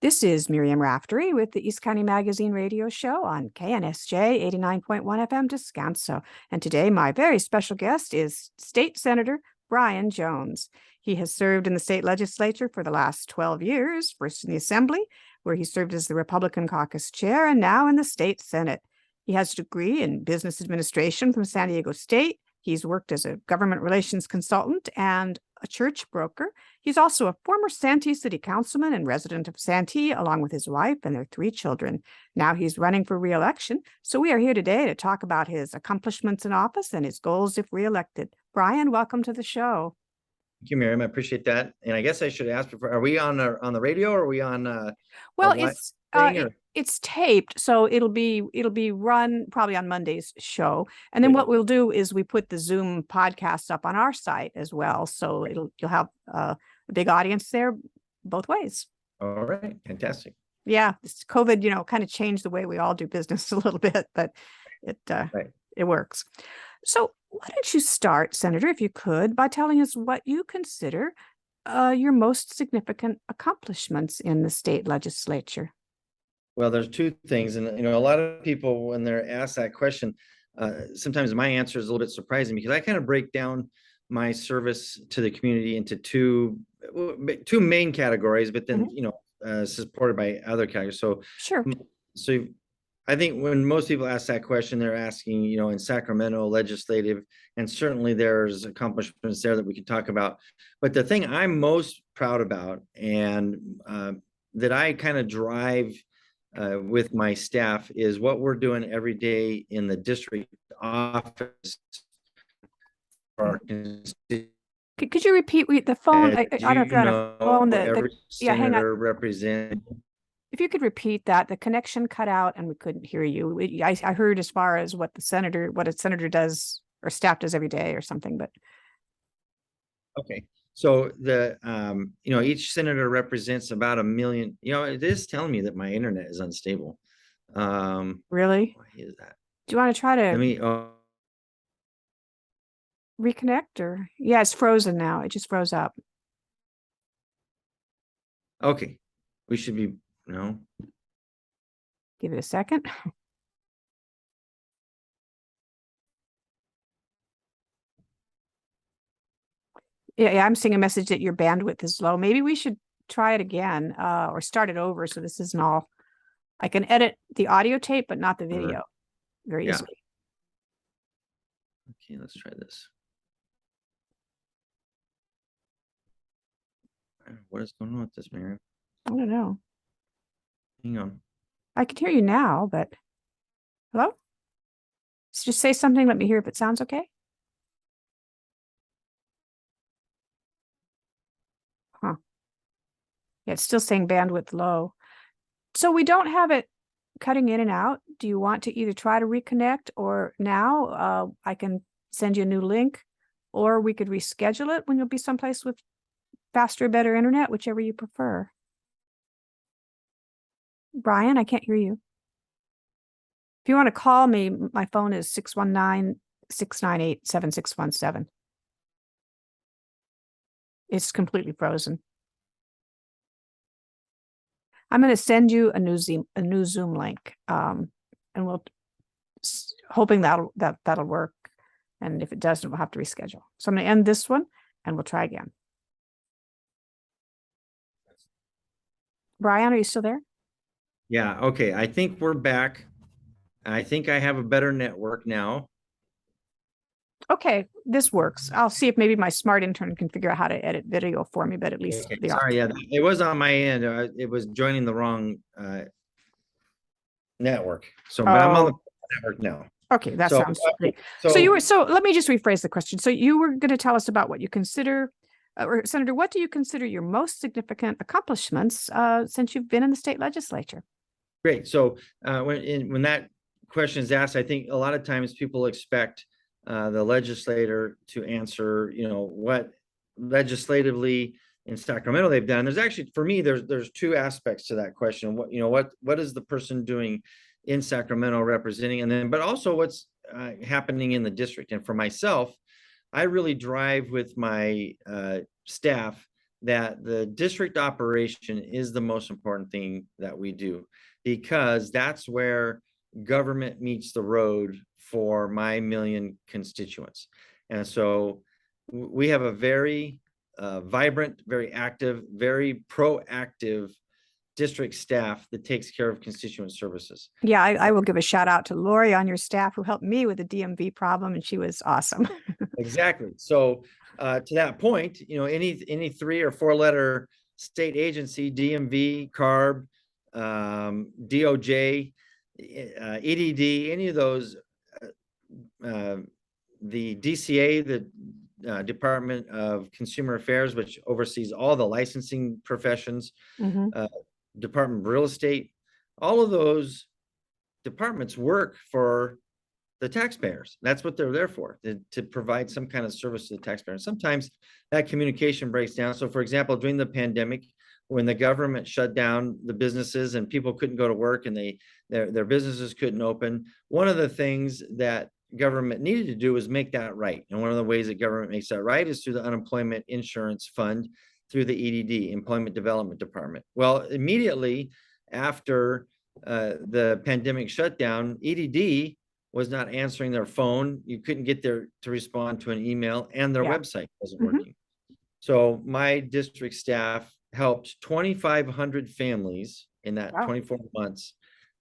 This is Miriam Raftery with the East County Magazine radio show on KNSJ 89.1 FM Descanso. And today, my very special guest is State Senator Brian Jones. He has served in the state legislature for the last 12 years, first in the Assembly, where he served as the Republican caucus chair, and now in the state Senate. He has a degree in business administration from San Diego State. He's worked as a government relations consultant and a church broker. He's also a former Santee city councilman and resident of Santee, along with his wife and their 3 children. Now he's running for re-election. So we are here today to talk about his accomplishments in office and his goals if re-elected. Brian, welcome to the show. Thank you, Miriam. I appreciate that. And I guess I should ask before, are we on the radio or are we on well, it's taped, so it'll be run probably on Monday's show. And then what we'll do is we put the Zoom podcast up on our site as well. So you'll have a big audience there both ways. All right. Fantastic. Yeah. This COVID, kind of changed the way we all do business a little bit, but it works. So why don't you start, Senator, if you could, by telling us what you consider your most significant accomplishments in the state legislature? Well, there's 2 things. And, a lot of people, when they're asked that question, sometimes my answer is a little bit surprising because I kind of break down my service to the community into two main categories, but then, supported by other categories. So, sure. So I think when most people ask that question, they're asking, in Sacramento legislative, and certainly there's accomplishments there that we can talk about. But the thing I'm most proud about and that I kind of drive with my staff is what we're doing every day in the district office. Could you repeat the phone? I don't know if you're on a phone. Hang on. Represent. If you could repeat that, the connection cut out and we couldn't hear you. I heard as far as what a senator does or staff does every day or something, but. Okay. So each senator represents about 1 million. It is telling me that my internet is unstable. Really? Why is that? Do you want to try to reconnect or? Yeah, it's frozen now. It just froze up. Okay. We should be, Give it a second. Yeah, I'm seeing a message that your bandwidth is low. Maybe we should try it again or start it over so this isn't all. I can edit the audio tape, but not the video very easily. Okay, let's try this. What is going on with this, Miriam? I don't know. Hang on. I can hear you now, but hello? Just say something. Let me hear if it sounds okay. Huh. Yeah, it's still saying bandwidth low. So we don't have it cutting in and out. Do you want to either try to reconnect or now I can send you a new link, or we could reschedule it when you'll be someplace with faster, better internet, whichever you prefer. Brian, I can't hear you. If you want to call me, my phone is 619-698-7617. It's completely frozen. I'm going to send you a new Zoom link, and we'll hoping that'll work. And if it doesn't, we'll have to reschedule. So I'm going to end this one, and we'll try again. Brian, are you still there? Yeah. Okay. I think we're back. I think I have a better network now. Okay, this works. I'll see if maybe my smart intern can figure out how to edit video for me, but at least sorry, it was on my end. It was joining the wrong network. So but I'm on the network now. Okay, that sounds great. So let me just rephrase the question. So you were going to tell us about what you consider, or Senator, what do you consider your most significant accomplishments since you've been in the state legislature? Great. So when that question is asked, I think a lot of times people expect the legislator to answer, what legislatively in Sacramento they've done. There's actually, for me, there's 2 aspects to that question. What is the person doing in Sacramento representing, and then, but also what's happening in the district. And for myself, I really drive with my staff that the district operation is the most important thing that we do, because that's where government meets the road for my million constituents. And so we have a very vibrant, very active, very proactive district staff that takes care of constituent services. Yeah, I will give a shout out to Lori on your staff who helped me with the DMV problem, and she was awesome. Exactly. So to that point, you know, any 3 or 4 letter state agency, DMV, CARB, DOJ, EDD, any of those, the DCA, the Department of Consumer Affairs, which oversees all the licensing professions, Department of Real Estate, all of those departments work for the taxpayers. That's what they're there for, to provide some kind of service to the taxpayer. And sometimes that communication breaks down. So for example, during the pandemic, when the government shut down the businesses and people couldn't go to work and their businesses couldn't open, one of the things that government needed to do was make that right. And one of the ways that government makes that right is through the Unemployment Insurance Fund, through the EDD, Employment Development Department. Well, immediately after the pandemic shutdown, EDD was not answering their phone. You couldn't get there to respond to an email, and their website wasn't working. So my district staff helped 2,500 families in that 24 months.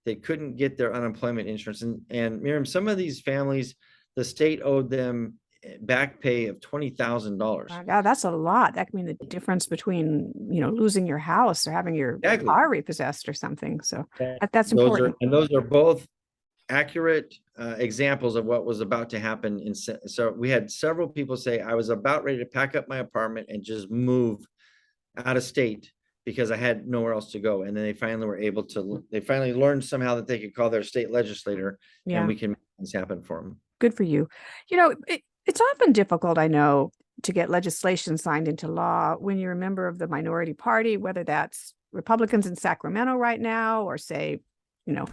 They couldn't get their unemployment insurance. And Miriam, some of these families, the state owed them back pay of $20,000. My God, that's a lot. That can mean the difference between, you know, losing your house or having your car repossessed or something. So that's important. Those are both accurate examples of what was about to happen. So we had several people say, I was about ready to pack up my apartment and just move out of state because I had nowhere else to go. And then they finally were able to, they finally learned somehow that they could call their state legislator and we can make things happen for them. Good for you. You know, it's often difficult, I know, to get legislation signed into law when you're a member of the minority party, whether that's Republicans in Sacramento right now, or say, you know,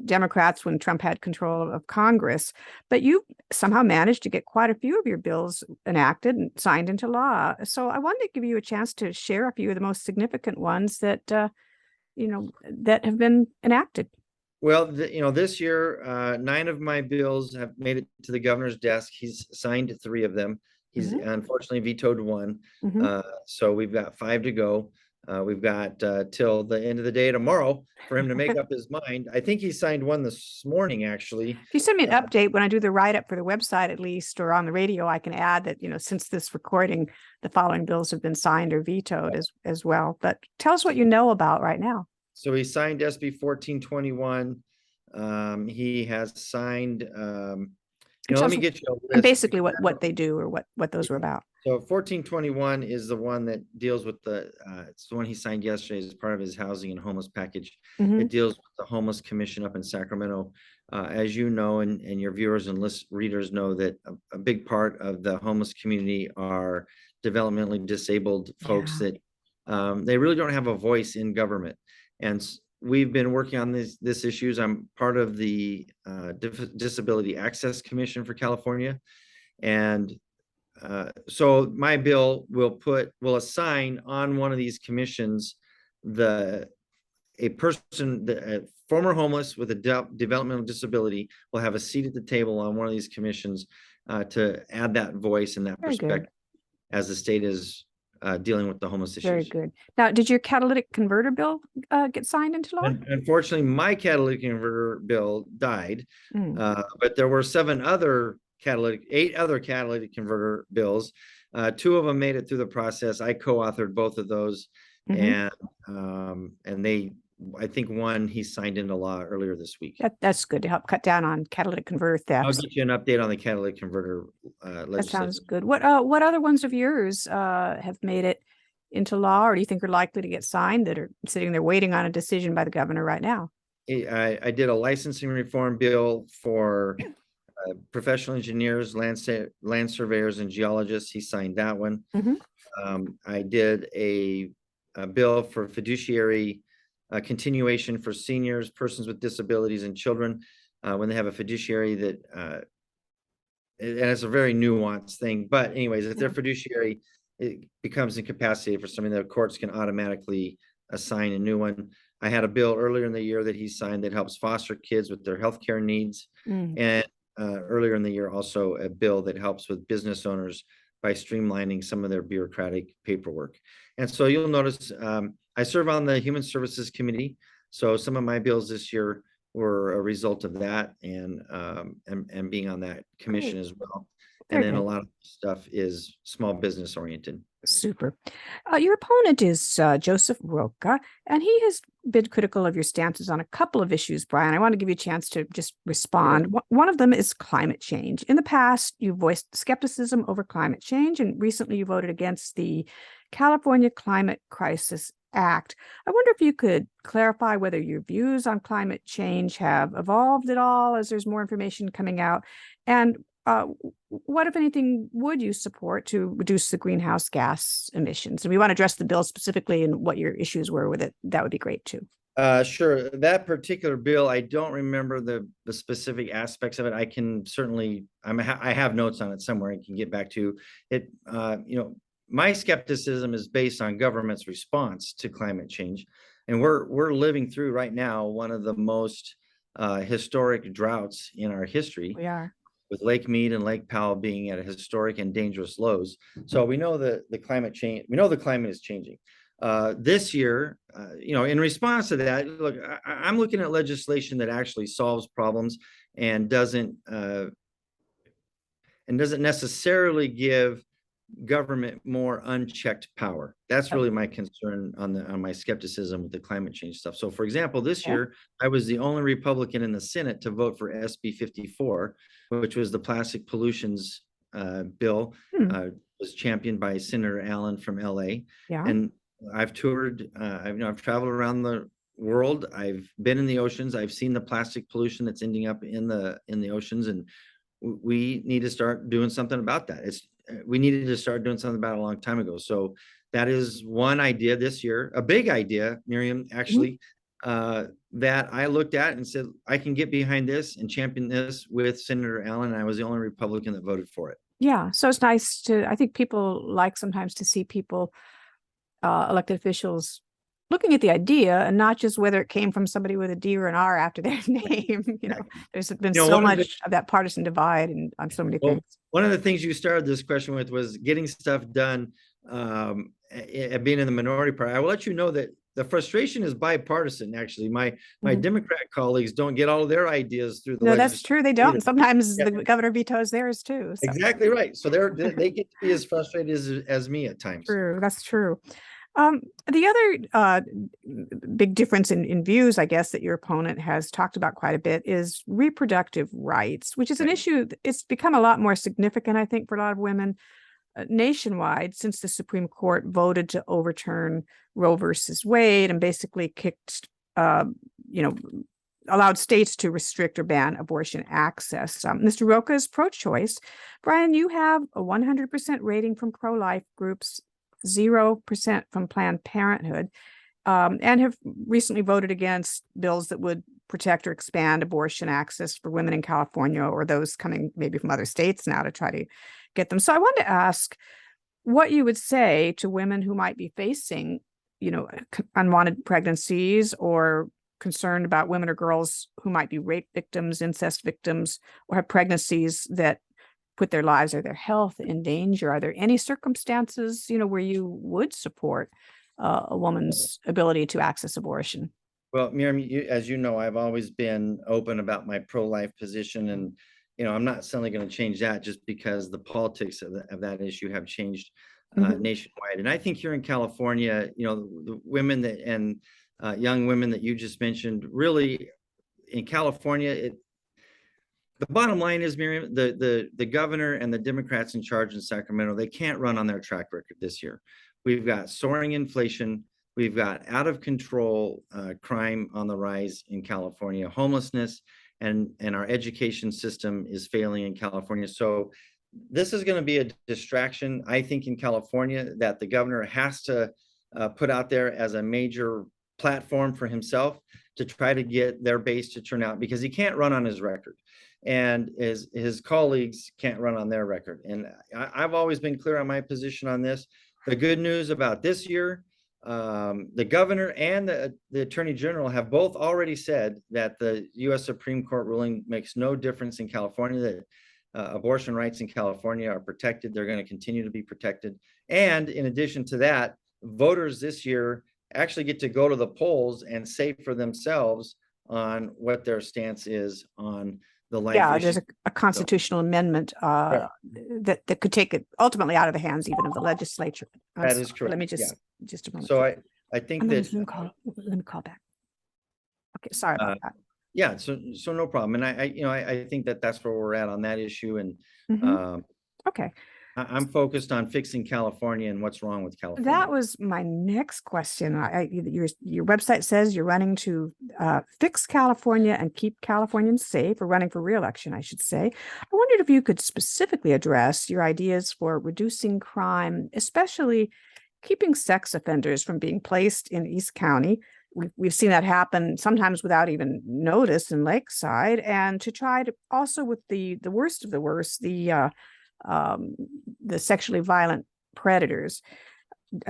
Democrats when Trump had control of Congress. But you somehow managed to get quite a few of your bills enacted and signed into law. So I wanted to give you a chance to share a few of the most significant ones that, you know, that have been enacted. Well, you know, this year, 9 of my bills have made it to the governor's desk. He's signed 3 of them. He's unfortunately vetoed 1. So we've got 5 to go. We've got till the end of the day tomorrow for him to make up his mind. I think he signed 1 this morning, actually. If you send me an update when I do the write-up for the website, at least, or on the radio, I can add that, you know, since this recording, the following bills have been signed or vetoed as well. But tell us what you know about right now. So he signed SB 1421. He has signed, let me get you a list. And basically what they do or what those were about. So 1421 is the one that deals with it's the one he signed yesterday as part of his housing and homeless package. It deals with the homeless commission up in Sacramento. As you know, and your viewers and readers know, that a big part of the homeless community are developmentally disabled folks that they really don't have a voice in government. And we've been working on this issues. I'm part of the Disability Access Commission for California. And so my bill will assign on one of these commissions a former homeless with a developmental disability will have a seat at the table on one of these commissions to add that voice and that perspective as the state is dealing with the homeless issues. Very good. Now, did your catalytic converter bill get signed into law? Unfortunately, my catalytic converter bill died, but there were 8 other catalytic converter bills. 2 of them made it through the process. I co-authored both of those, and I think one he signed into law earlier this week. That's good to help cut down on catalytic converter theft. I'll get you an update on the catalytic converter legislation. That sounds good. What other ones of yours have made it into law, or do you think are likely to get signed that are sitting there waiting on a decision by the governor right now? I did a licensing reform bill for professional engineers, land surveyors, and geologists. He signed that one. I did a bill for fiduciary continuation for seniors, persons with disabilities, and children when they have a fiduciary that, and it's a very nuanced thing. But anyways, if they're fiduciary, it becomes incapacitated for something, the courts can automatically assign a new one. I had a bill earlier in the year that he signed that helps foster kids with their healthcare needs. Mm, And earlier in the year, also a bill that helps with business owners by streamlining some of their bureaucratic paperwork. And so you'll notice I serve on the Human Services Committee. So some of my bills this year were a result of that, and being on that commission great. as well. And Very then a good. lot of stuff is small business oriented. Super. Your opponent is Joseph Roca, and he has been critical of your stances on a couple of issues, Brian. I want to give you a chance to just respond. Sure. One of them is climate change. In the past, you voiced skepticism over climate change, and recently you voted against the California Climate Crisis Act. I wonder if you could clarify whether your views on climate change have evolved at all as there's more information coming out, and what, if anything, would you support to reduce the greenhouse gas emissions? And we want to address the bill specifically and what your issues were with it. That would be great too. Sure. That particular bill, I don't remember the specific aspects of it. I can certainly, I have notes on it somewhere. I can get back to it. My skepticism is based on government's response to climate change, and we're living through right now one of the most historic droughts in our history, We are. with Lake Mead and Lake Powell being at a historic and dangerous lows. So we know that the climate change, we know the climate is changing. This year, in response to that, look, I'm looking at legislation that actually solves problems and doesn't necessarily give government more unchecked power. That's really my concern on my skepticism with the climate change stuff. So, for example, this year I was the only Republican in the Senate to vote for SB 54, which was the plastic pollutions bill. Was championed by Senator Allen from LA. Yeah. And I've toured. I've traveled around the world. I've been in the oceans. I've seen the plastic pollution that's ending up in the oceans, and we need to start doing something about that. We needed to start doing something about it a long time ago. So that is one idea this year, a big idea, Miriam, actually, that I looked at and said, I can get behind this and champion this with Senator Allen. And I was the only Republican that voted for it. Yeah. So it's nice I think people like sometimes to see people, elected officials, looking at the idea and not just whether it came from somebody with a D or an R after their name. There's been so much of that partisan divide and on so many things. One of the things you started this question with was getting stuff done, being in the minority party. I will let you know that the frustration is bipartisan. Actually, my Democrat colleagues don't get all of their ideas through the legislature. That's true. They don't. Sometimes the governor vetoes theirs too. So. Exactly right. So they get to be as frustrated as me at times. True. That's true. The other big difference in views, I guess, that your opponent has talked about quite a bit is reproductive rights, which is an issue. It's become a lot more significant, I think, for a lot of women nationwide since the Supreme Court voted to overturn Roe versus Wade and basically allowed states to restrict or ban abortion access. Mr. Roca is pro-choice. Brian, you have a 100% rating from pro-life groups, 0% from Planned Parenthood, and have recently voted against bills that would protect or expand abortion access for women in California or those coming maybe from other states now to try to get them. So I wanted to ask what you would say to women who might be facing, unwanted pregnancies or concerned about women or girls who might be rape victims, incest victims, or have pregnancies that put their lives or their health in danger. Are there any circumstances, where you would support a woman's ability to access abortion? Well, Miriam, as you know, I've always been open about my pro-life position, and I'm not suddenly going to change that just because the politics of that issue have changed nationwide. And I think here in California, the women and young women that you just mentioned, really in California, the bottom line is, Miriam, the governor and the Democrats in charge in Sacramento, they can't run on their track record this year. We've got soaring inflation. We've got out of control crime on the rise in California, homelessness, and our education system is failing in California. So this is going to be a distraction, I think, in California that the governor has to put out there as a major platform for himself to try to get their base to turn out, because he can't run on his record. and his colleagues can't run on their record. And I've always been clear on my position on this. The good news about this year, the governor and the attorney general have both already said that the U.S. Supreme Court ruling makes no difference in California, that abortion rights in California are protected. They're going to continue to be protected. And in addition to that, voters this year actually get to go to the polls and say for themselves on what their stance is on the life issue. There's a constitutional amendment that could take it ultimately out of the hands even of the legislature. That is correct. Let me just a moment. So I think that let me call back. Okay, sorry about that. Yeah, so no problem. And I think that that's where we're at on that issue. And okay, I'm focused on fixing California and what's wrong with California. That was my next question. Your website says you're running to fix California and keep Californians safe, or running for re-election, I should say. I wondered if you could specifically address your ideas for reducing crime, especially keeping sex offenders from being placed in East County. We've seen that happen sometimes without even notice in Lakeside, and to try to also with the worst of the worst, the sexually violent predators,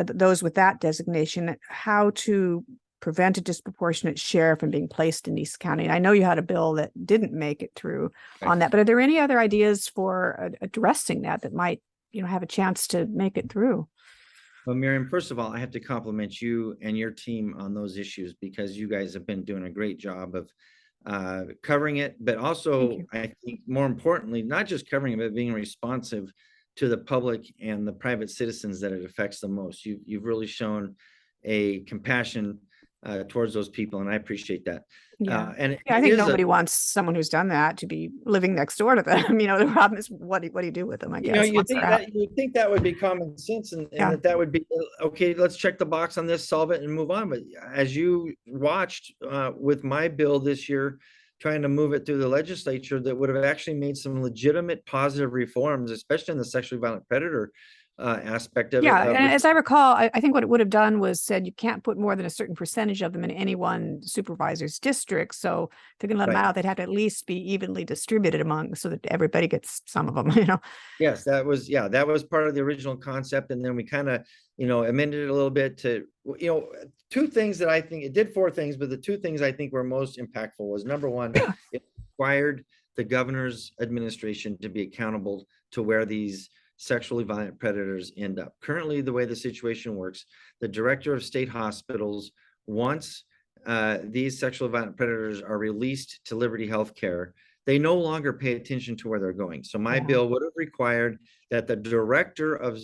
those with that designation, how to prevent a disproportionate share from being placed in East County. And I know you had a bill that didn't make it through on that, but are there any other ideas for addressing that might, have a chance to make it through? Well, Miriam, first of all, I have to compliment you and your team on those issues, because you guys have been doing a great job of covering it, but also I think more importantly, not just covering it, but being responsive to the public and the private citizens that it affects the most. You've really shown a compassion towards those people, and I appreciate that. I think nobody wants someone who's done that to be living next door to them. The problem is what do you do with them? I guess you think that would be common sense, and that would be okay. Let's check the box on this, solve it, and move on. But as you watched with my bill this year, trying to move it through the legislature, that would have actually made some legitimate positive reforms, especially in the sexually violent predator aspect of it. And as I recall, I think what it would have done was said you can't put more than a certain percentage of them in any one supervisor's district. So if they're going to let them out, they'd have to at least be evenly distributed among, so that everybody gets some of them. Yes, that was part of the original concept, and then we kind of amended it a little bit to two things that I think it did. Four things, but the two things I think were most impactful was, number one, it required the governor's administration to be accountable to where these sexually violent predators end up. Currently, the way the situation works, the director of state hospitals, once these sexually violent predators are released to Liberty Healthcare, they no longer pay attention to where they're going. So my bill would have required that the director of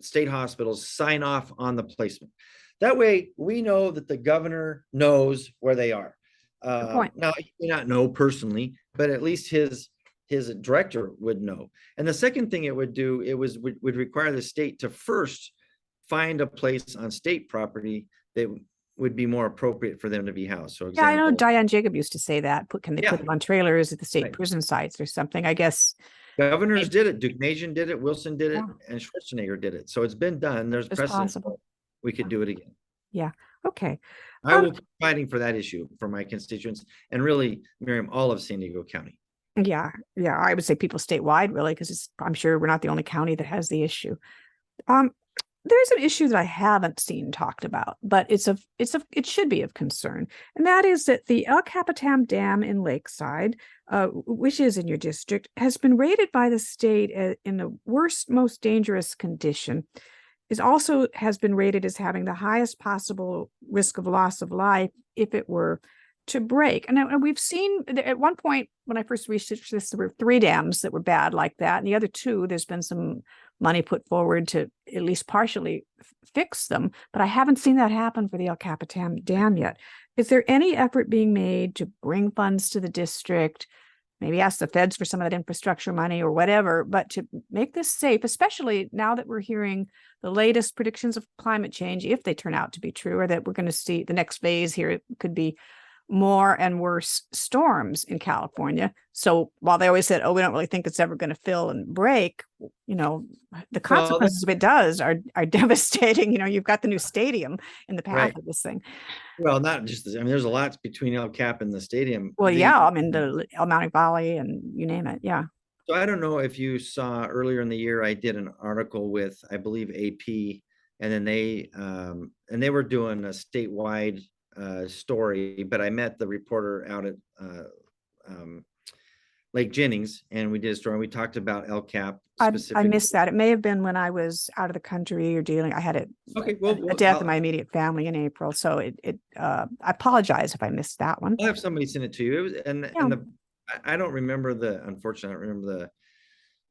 state hospitals sign off on the placement. That way, we know that the governor knows where they are. Now, he may not know personally, but at least his director would know. And the second thing it would do, would require the state to first find a place on state property that would be more appropriate for them to be housed. So I know Diane Jacob used to say that. Can they put them on trailers at the state prison sites or something? I guess governors did it. Deukmejian did it. Wilson did it, and Schwarzenegger did it. So it's been done. There's precedent. We could do it again. Yeah. Okay. I will keep fighting for that issue for my constituents, and really, Miriam, all of San Diego County. Yeah. I would say people statewide, really, because I'm sure we're not the only county that has the issue. There's an issue that I haven't seen talked about, but it should be of concern, and that is that the El Capitan Dam in Lakeside, which is in your district, has been rated by the state in the worst, most dangerous condition. Has been rated as having the highest possible risk of loss of life if it were to break. And we've seen at one point when I first researched this, there were 3 dams that were bad like that. And the other 2, there's been some money put forward to at least partially fix them. But I haven't seen that happen for the El Capitan Dam yet. Is there any effort being made to bring funds to the district, maybe ask the feds for some of that infrastructure money or whatever, but to make this safe, especially now that we're hearing the latest predictions of climate change, if they turn out to be true, or that we're going to see the next phase here could be more and worse storms in California. So while they always said, "Oh, we don't really think it's ever going to fill and break," the Well, consequences if it does are devastating. You've got the new stadium in the path right. of this thing. Well, not just this. I mean, there's a lot between El Cap and the stadium. Well, yeah, I mean the El Mounting Valley and you name it. Yeah. So I don't know if you saw earlier in the year, I did an article with, I believe, AP, and then they were doing a statewide story, but I met the reporter out at um, Lake Jennings, and we did a story. And we talked about El Cap I specifically. missed that. It may have been when I was out of the country or I had Okay, a well, death in my immediate family in April. So I apologize if I missed that one. I'll have somebody send it to you. It was, Yeah. I don't remember unfortunately, I don't remember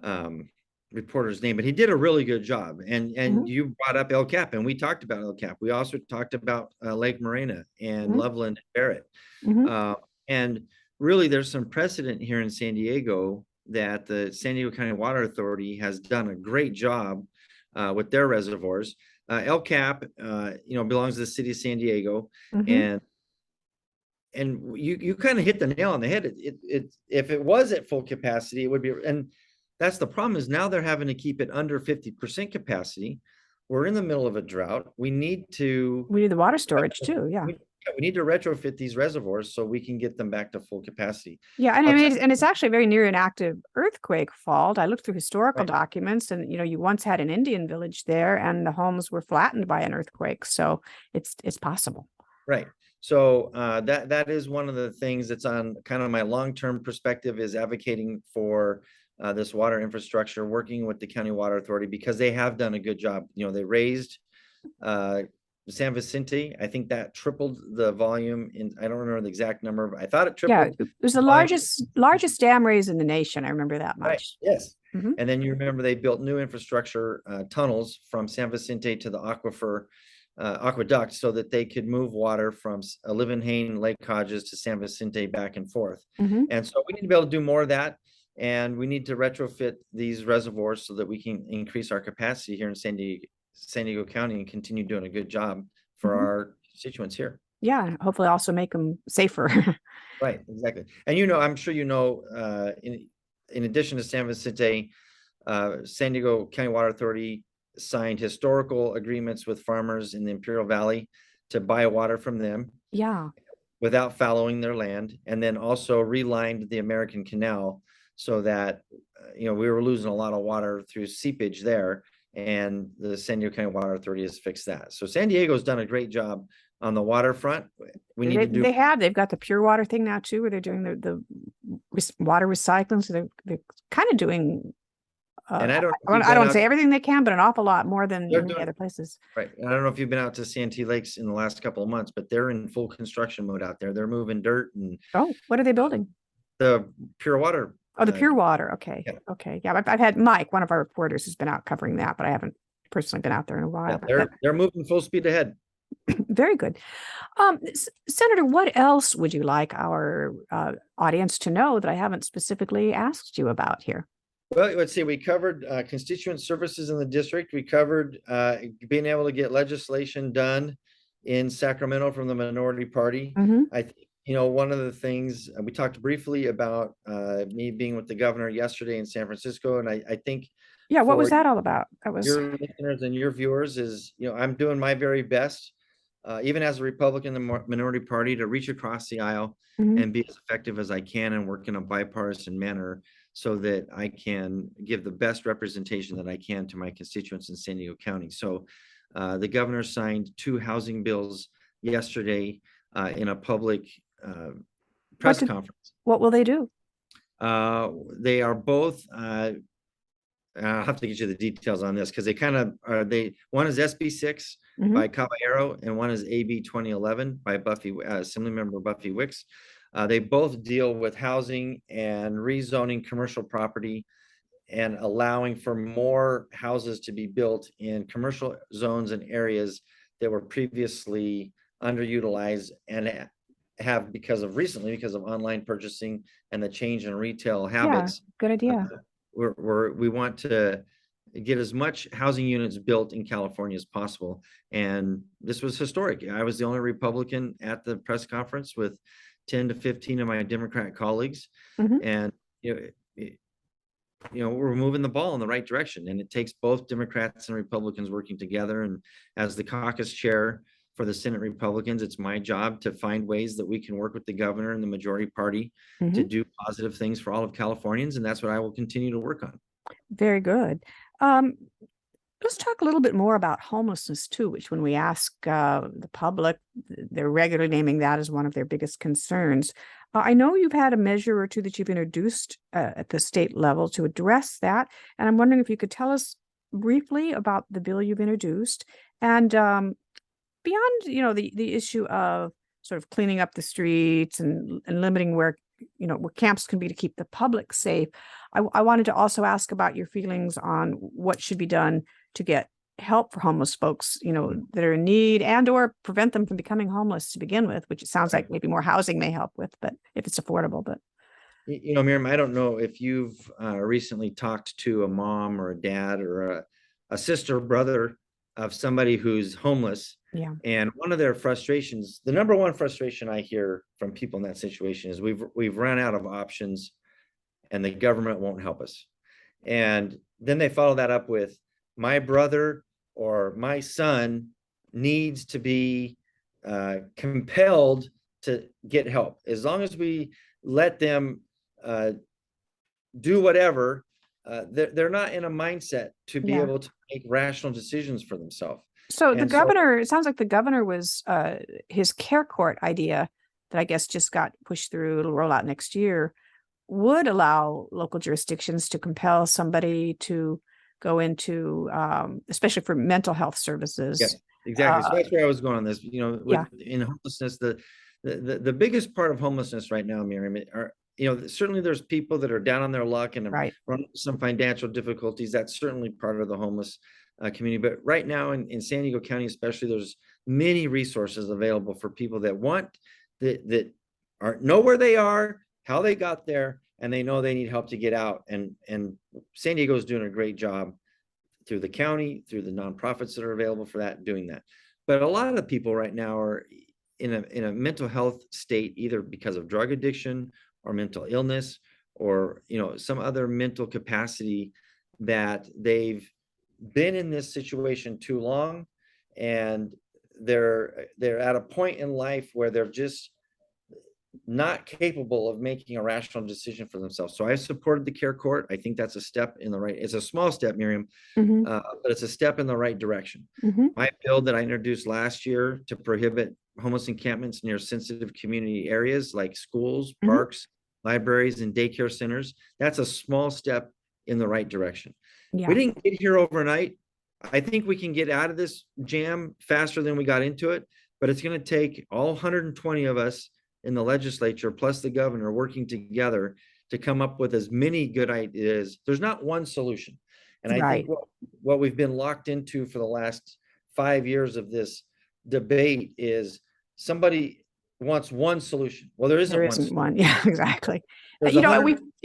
the reporter's name, but he did a really good job. And Mhm. you brought up El Cap, and we talked about El Cap. We also talked about Lake Morena and Mhm. Loveland and Barrett. Mhm. And really, there's some precedent here in San Diego that the San Diego County Water Authority has done a great job with their reservoirs. El Cap, belongs to the city of San Diego, Mhm. and you kind of hit the nail on the head. If it was at full capacity, it would be, and that's the problem is now they're having to keep it under 50% capacity. We're in the middle of a drought. We need We need the water storage too. Yeah. we need to retrofit these reservoirs so we can get them back to full capacity. Yeah, and I I'll mean, tell and it's actually very near an active earthquake fault. I looked through historical Right. documents, and you once had an Indian village there, and the homes were flattened by an earthquake. So it's possible. Right. So that is one of the things that's on kind of my long-term perspective is advocating for this water infrastructure, working with the County Water Authority because they have done a good job. They raised San Vicente. I think that tripled the volume I don't remember the exact number, but I thought it Yeah, tripled it was the volume. largest dam raise in the nation. I remember that Right. much. Yes. Mhm. And then you remember they built new infrastructure tunnels from San Vicente to the aqueduct so that they could move water from Livenhain, Lake Hodges to San Vicente back and forth. Mhm. And so we need to be able to do more of that. And we need to retrofit these reservoirs so that we can increase our capacity here in San Diego County and continue doing a good job for Mhm. our constituents here. Yeah, and hopefully also make them safer. Right, exactly. And I'm sure in addition to San Vicente, San Diego County Water Authority signed historical agreements with farmers in the Imperial Valley to buy water from them Yeah. without fallowing their land, and then also relined the American Canal so that we were losing a lot of water through seepage there, and the San Diego County Water Authority has fixed that. So San Diego's done a great job on the waterfront. We need to do. They've got the pure water thing now too, where they're doing the water recycling. So they're kind of doing. And I don't know if I you've don't been want to out- say everything they can, but an awful lot more than They're many doing- other places. Right. And I don't know if you've been out to Santee Lakes in the last couple of months, but they're in full construction mode out there. They're moving dirt and Oh, what are they building? the pure water. Oh, the pure water. Okay. yeah. Okay. Yeah. I've had Mike, one of our reporters, who's been out covering that, but I haven't personally been out there in a while. They're moving full speed ahead. Very good. Senator, what else would you like our audience to know that I haven't specifically asked you about here? Well, let's see, we covered constituent services in the district. We covered being able to get legislation done in Sacramento from the minority party. Mhm. I think, one of the things we talked briefly about me being with the governor yesterday in San Francisco. And I think Yeah, what was for that all about? That was your listeners and your viewers is, I'm doing my very best, even as a Republican in the minority party, to reach across the aisle Mhm. and be as effective as I can and work in a bipartisan manner so that I can give the best representation that I can to my constituents in San Diego County. So the governor signed 2 housing bills yesterday in a public press conference. What will they do? They are both I'll have to get you the details on this because they kind of are. One is SB 6 Mhm. by Caballero and one is AB 2011 by Assemblymember Buffy Wicks. They both deal with housing and rezoning commercial property and allowing for more houses to be built in commercial zones and areas that were previously underutilized and have because of online purchasing and the change in retail Yeah, habits. good idea. We want to get as much housing units built in California as possible. And this was historic. I was the only Republican at the press conference with 10 to 15 of my Democrat colleagues. Mhm. And, we're moving the ball in the right direction. And it takes both Democrats and Republicans working together. And as the caucus chair for the Senate Republicans, it's my job to find ways that we can work with the governor and the majority party to Mhm. do positive things for all of Californians. And that's what I will continue to work on. Very good. Um, let's talk a little bit more about homelessness too, which when we ask the public, they're regularly naming that as one of their biggest concerns. I know you've had a measure or two that you've introduced at the state level to address that, and I'm wondering if you could tell us briefly about the bill you've introduced and beyond, the issue of sort of cleaning up the streets and limiting where where camps can be to keep the public safe. I wanted to also ask about your feelings on what should be done to get help for homeless folks, that are in need and or prevent them from becoming homeless to begin with, which it sounds like maybe more housing may help with, but if it's affordable. But Miriam, I don't know if you've recently talked to a mom or a dad or a sister, brother of somebody who's homeless. yeah, And one of their frustrations, the number one frustration I hear from people in that situation is we've run out of options and the government won't help us. And then they follow that up with my brother or my son needs to be compelled to get help. As long as we let them do whatever, they're not in a mindset to be yeah. able to make rational decisions for themselves. So the And governor, it sounds like the governor was his care court idea that I guess just got pushed through, it'll roll out next year, would allow local jurisdictions to compel somebody to go into, especially for mental health services. yeah, exactly. So that's where I was going on this. Yeah. In homelessness, the biggest part of homelessness right now, Miriam, are certainly there's people that are down on their luck and Right. run into some financial difficulties. That's certainly part of the homeless community. But right now in San Diego County, especially, there's many resources available for people that want that know where they are, how they got there, and they know they need help to get out. And San Diego is doing a great job through the county, through the nonprofits that are available for that, doing that. But a lot of people right now are in a mental health state, either because of drug addiction or mental illness, or some other mental capacity that they've been in this situation too long, and they're at a point in life where they're just not capable of making a rational decision for themselves. So I supported the care court. I think that's a step in the right. It's a small step, Miriam, Mm-hmm. but it's a step in the right direction. Mm-hmm. My bill that I introduced last year to prohibit homeless encampments near sensitive community areas like schools, Mm-hmm. parks, libraries, and daycare centers, that's a small step in the right direction. Yeah. We didn't get here overnight. I think we can get out of this jam faster than we got into it, but it's going to take all 120 of us in the legislature, plus the governor, working together to come up with as many good ideas. There's not one solution. And I Right. think what we've been locked into for the last 5 years of this debate is somebody wants one solution. Well, there There isn't isn't one. Yeah, exactly. There's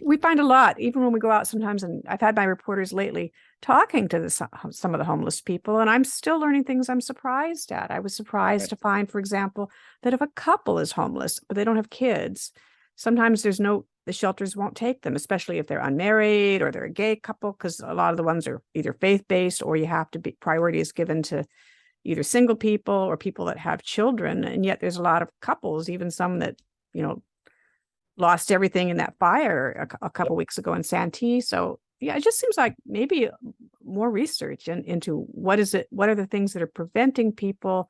We find a lot, even when we go out sometimes, and I've had my reporters lately talking to some of the homeless people, and I'm still learning things I'm surprised at. I was surprised to find, for example, that if a couple is homeless, but they don't have kids, sometimes the shelters won't take them, especially if they're unmarried or they're a gay couple, because a lot of the ones are either faith-based or you have to be priority is given to either single people or people that have children. And yet there's a lot of couples, even some that, lost everything in that fire a couple weeks ago in Santee. So yeah, it just seems like maybe more research into what are the things that are preventing people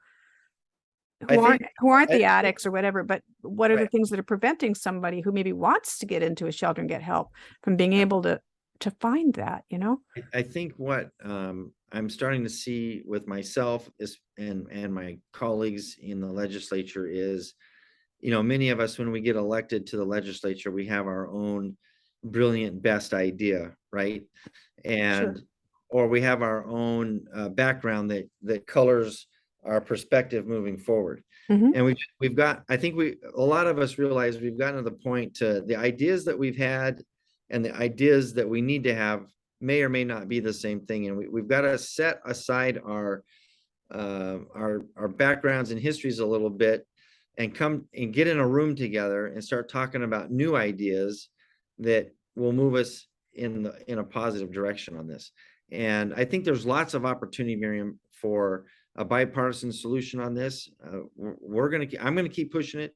who aren't the addicts or whatever, but what are the things that are preventing somebody who maybe wants to get into a shelter and get help from being able to find that, I think what I'm starting to see with myself and my colleagues in the legislature is, many of us, when we get elected to the legislature, we have our own brilliant best idea, right? And Sure. or we have our own background that colors our perspective moving forward. Mm-hmm. And we've got, I think a lot of us realize we've gotten to the point to the ideas that we've had and the ideas that we need to have may or may not be the same thing. And we've got to set aside our backgrounds and histories a little bit and come and get in a room together and start talking about new ideas that will move us in a positive direction on this. And I think there's lots of opportunity, Miriam, for a bipartisan solution on this. I'm going to keep pushing it.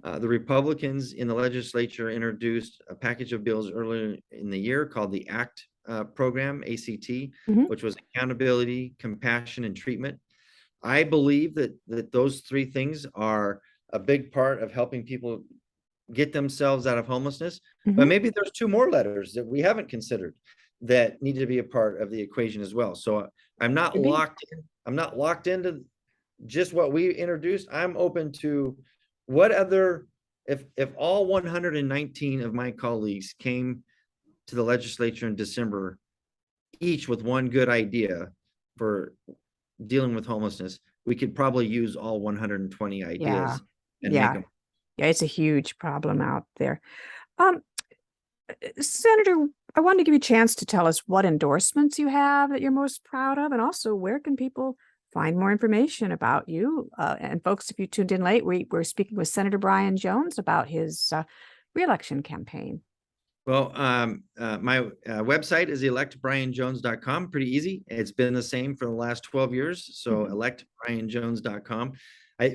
The Republicans in the legislature introduced a package of bills earlier in the year called the ACT program, ACT, which was accountability, compassion, and treatment. I believe that those three things are a big part of helping people get themselves out of homelessness. But maybe there's two more letters that we haven't considered that need to be a part of the equation as well. So I'm not locked in. I'm not locked into just what we introduced. I'm open to what other, if all 119 of my colleagues came to the legislature in December, each with one good idea for dealing with homelessness, we could probably use all 120 ideas and make them. Yeah, it's a huge problem out there. Senator, I wanted to give you a chance to tell us what endorsements you have that you're most proud of, and also where can people find more information about you. And folks, if you tuned in late, we're speaking with Senator Brian Jones about his reelection campaign. Well, my website is electbrianjones.com. Pretty easy. It's been the same for the last 12 years. So electbrianjones.com.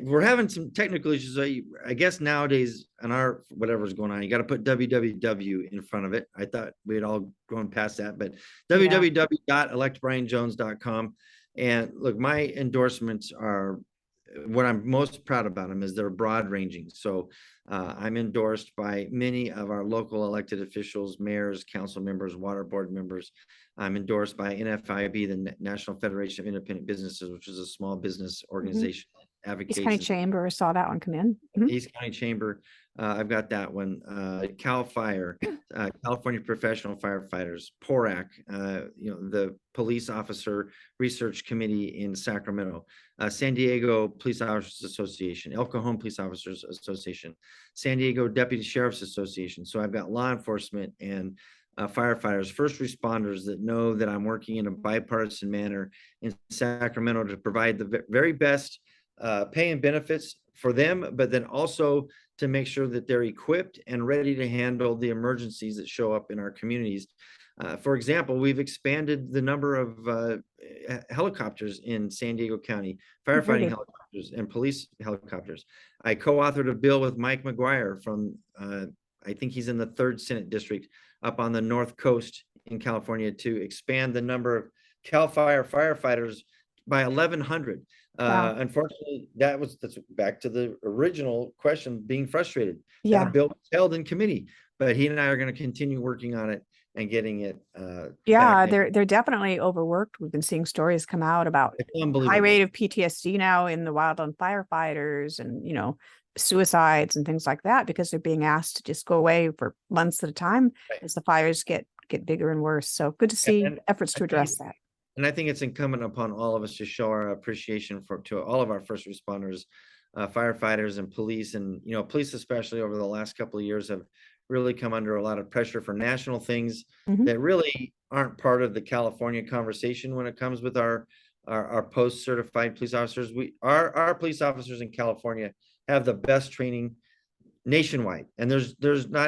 We're having some technical issues. I guess nowadays on our whatever's going on, you got to put www in front of it. I thought we had all gone past that, but www.electbrianjones.com. And look, my endorsements are, what I'm most proud about them is they're broad ranging. So I'm endorsed by many of our local elected officials, mayors, council members, water board members. I'm endorsed by NFIB, the National Federation of Independent Businesses, which is a small business organization. Advocates. East County Chamber, I saw that one come in. East County Chamber, I've got that one. Cal Fire, California Professional Firefighters, PORAC, the Police Officer Research Committee in Sacramento, San Diego Police Officers Association, El Cajon Police Officers Association, San Diego Deputy Sheriff's Association. So I've got law enforcement and firefighters, first responders that know that I'm working in a bipartisan manner in Sacramento to provide the very best pay and benefits for them, but then also to make sure that they're equipped and ready to handle the emergencies that show up in our communities. For example, we've expanded the number of helicopters in San Diego County, firefighting helicopters and police helicopters. I co-authored a bill with Mike McGuire from, I think he's in the 3rd Senate District up on the North Coast in California, to expand the number of Cal Fire firefighters by 1,100. Wow. Unfortunately, that's back to the original question, being frustrated. That bill was held in committee, but he and I are going to continue working on it and getting it. They're definitely overworked. We've been seeing stories come out about high rate of PTSD now in the wildland firefighters, and suicides and things like that, because they're being asked to just go away for months at a time as the fires get bigger and worse. So good to see efforts to address that. And I think it's incumbent upon all of us to show our appreciation to all of our first responders, firefighters and police. And, police, especially over the last couple of years, have really come under a lot of pressure for national things that really aren't part of the California conversation when it comes with our post-certified police officers. Our police officers in California have the best training nationwide. And there's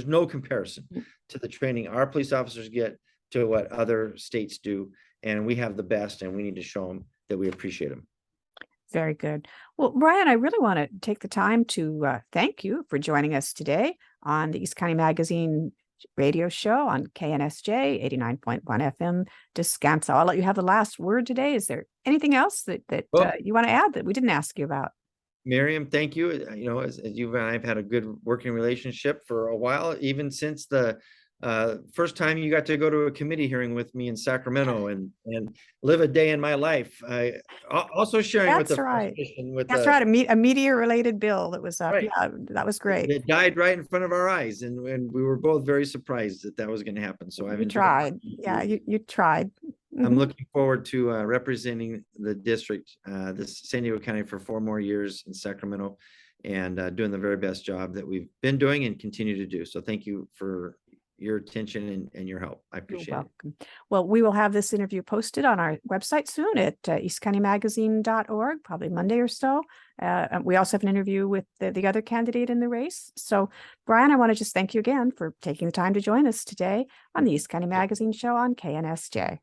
no comparison to the training our police officers get to what other states do. And we have the best, and we need to show them that we appreciate them. Very good. Well, Brian, I really want to take the time to thank you for joining us today on the East County Magazine radio show on KNSJ 89.1 FM Descanso. I'll let you have the last word today. Is there anything else that you want to add that we didn't ask you about? Miriam, thank you. As you and I have had a good working relationship for a while, even since the first time you got to go to a committee hearing with me in Sacramento and live a day in my life. Also sharing with a media related bill that was that was great. It died right in front of our eyes, and we were both very surprised that was going to happen. So you tried. You tried. I'm looking forward to representing the district, this San Diego County, for 4 more years in Sacramento, and doing the very best job that we've been doing and continue to do. So thank you for your attention and your help. I You're appreciate it. welcome. Well, we will have this interview posted on our website soon at eastcountymagazine.org, probably Monday or so. And we also have an interview with the other candidate in the race. So, Brian, I want to just thank you again for taking the time to join us today on the East County Magazine Show on KNSJ.